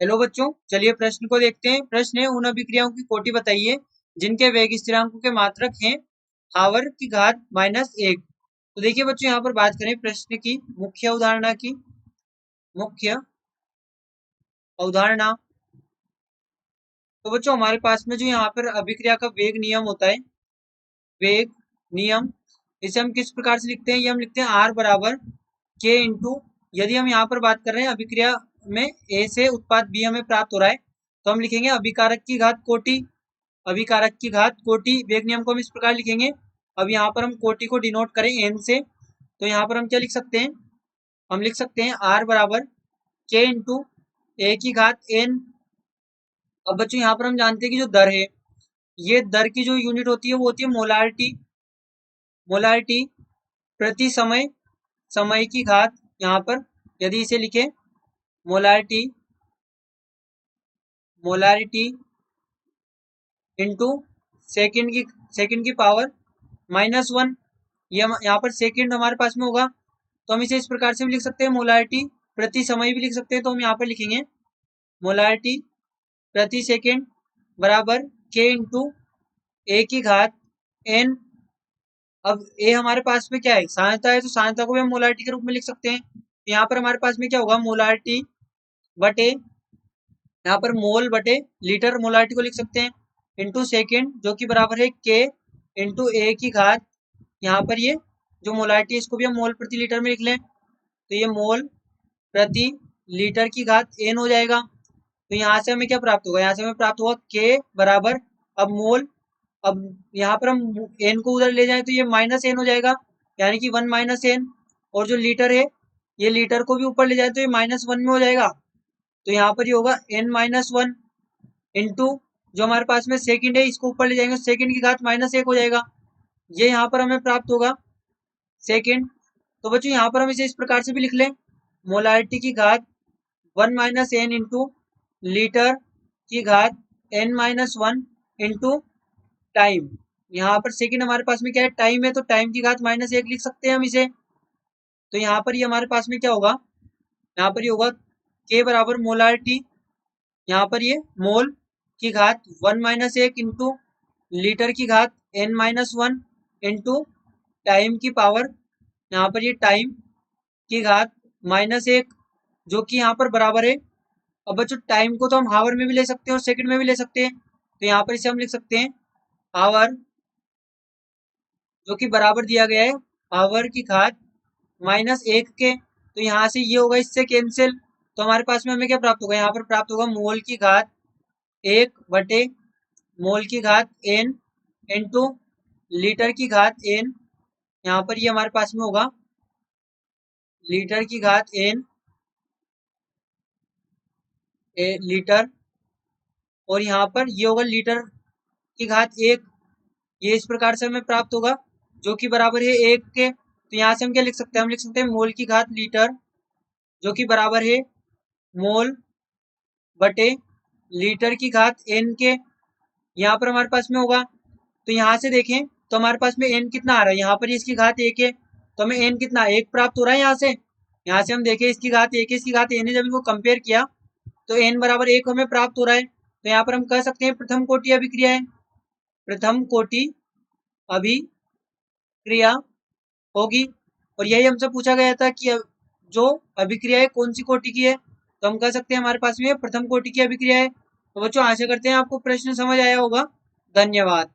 Hello बच्चों, चलिए प्रश्न को देखते हैं। प्रश्न है, उन अभिक्रियाओं की कोटि बताइए जिनके वेग स्थिरांकों के मात्रक हैं हावर की घात -1। तो देखिए बच्चों, यहाँ पर बात करें प्रश्न की मुख्य अवधारणा की। मुख्य अवधारणा, तो बच्चों हमारे पास में जो यहाँ पर अभिक्रिया का वेग नियम होता है, वेग नियम, इसे हम किस प्रकार से लिखते हैं? ये हम लिखते हैं आर बराबर के इंटू, यदि हम यहाँ पर बात कर रहे हैं अभिक्रिया में ए से उत्पाद बी हमें प्राप्त हो रहा है, तो हम लिखेंगे अभिकारक की घात कोटि। अभिकारक की घात कोटि, वेग नियम को हम इस प्रकार लिखेंगे। अब यहाँ पर हम कोटि को डिनोट करें एन से, तो यहाँ पर हम क्या लिख सकते हैं? हम लिख सकते हैं आर बराबर के इंटू ए की घात एन। अब बच्चों यहाँ पर हम जानते हैं कि जो दर है, ये दर की जो यूनिट होती है वो होती है मोलारिटी। मोलारिटी प्रति समय, समय की घात, यहाँ पर यदि इसे लिखे मोलारिटी, मोलारिटी इंटू सेकंड की पावर -1। ये यहाँ पर सेकंड हमारे पास में होगा, तो हम इसे इस प्रकार से भी लिख सकते हैं, मोलारिटी प्रति समय भी लिख सकते हैं। तो हम यहाँ पर लिखेंगे मोलारिटी प्रति सेकंड बराबर के इंटू ए की घात एन। अब ए हमारे पास में क्या है? सांद्रता है, तो सांद्रता को भी हम मोलारिटी के रूप में लिख सकते हैं। यहाँ पर हमारे पास में क्या होगा? मोलारिटी बटे, यहाँ पर मोल बटे लीटर, मोलारिटी को लिख सकते हैं, इंटू सेकेंड जो कि बराबर है के इंटू ए की घात, यहाँ पर ये जो मोलारिटी है इसको भी हम मोल प्रति लीटर में लिख लें, तो ये मोल प्रति लीटर की घात एन हो जाएगा। तो यहाँ से हमें क्या प्राप्त होगा? यहाँ से हमें प्राप्त होगा के बराबर, अब मोल, अब यहाँ पर हम एन को उधर ले जाएं तो ये -n हो जाएगा, यानी कि 1 - n। और जो लीटर है, ये लीटर को भी ऊपर ले जाए तो ये -1 में हो जाएगा, तो यहाँ पर ये होगा n-1 इंटू जो हमारे पास में सेकंड है, इसको ऊपर ले जाएंगे, सेकंड की घात -1 हो जाएगा। ये यहाँ पर हमें प्राप्त होगा सेकंड। तो बच्चों यहाँ पर हम इसे इस प्रकार से भी लिख लें, मोलारिटी की घात 1 - n इंटू लीटर की घात n-1 इंटू टाइम। यहाँ पर सेकंड हमारे पास में क्या है? टाइम है, तो टाइम की घात -1 लिख सकते हैं हम इसे। तो यहाँ पर ये हमारे पास में क्या होगा? यहाँ पर ये होगा के बराबर मोलारिटी, यहाँ पर ये मोल की घात 1 - 1 इंटू लीटर की घात n-1 इंटू टाइम की पावर, यहाँ पर ये टाइम की घात -1, जो कि यहाँ पर बराबर है। अब बच्चों टाइम को तो हम हावर में भी ले सकते हैं और सेकंड में भी ले सकते हैं, तो यहाँ पर इसे हम लिख सकते हैं हावर, जो कि बराबर दिया गया है हावर की घात -1 के। तो यहाँ से ये होगा इससे कैंसिल, तो हमारे पास में हमें क्या प्राप्त होगा? यहाँ पर प्राप्त होगा मोल की घात 1 बटे मोल की घात n इंटू लीटर की घात n। यहाँ पर ये हमारे पास में होगा लीटर की घात n लीटर, और यहाँ पर ये होगा लीटर की घात 1। ये इस प्रकार से हमें प्राप्त होगा, जो कि बराबर है 1 के। तो यहाँ से हम क्या लिख सकते हैं? हम लिख सकते हैं मोल की घात लीटर, जो कि बराबर है मोल बटे लीटर की घात n के। यहाँ पर हमारे पास में होगा, तो यहाँ से देखें तो हमारे पास में n कितना आ रहा है? यहाँ पर इसकी घात 1 है, तो हमें n कितना 1 प्राप्त हो रहा है। यहाँ से हम देखें इसकी घात 1 है, इसकी घात n है, जब इनको कंपेयर किया तो n बराबर 1 हमें प्राप्त हो रहा है। तो यहाँ पर हम कह सकते हैं प्रथम कोटि अभिक्रिया है, प्रथम कोटि अभिक्रिया होगी। और यही हमसे पूछा गया था कि जो अभिक्रिया है कौन सी कोटि की है, तो हम कह सकते हैं हमारे पास में प्रथम कोटि की अभिक्रिया है। तो बच्चों आशा करते हैं आपको प्रश्न समझ आया होगा। धन्यवाद।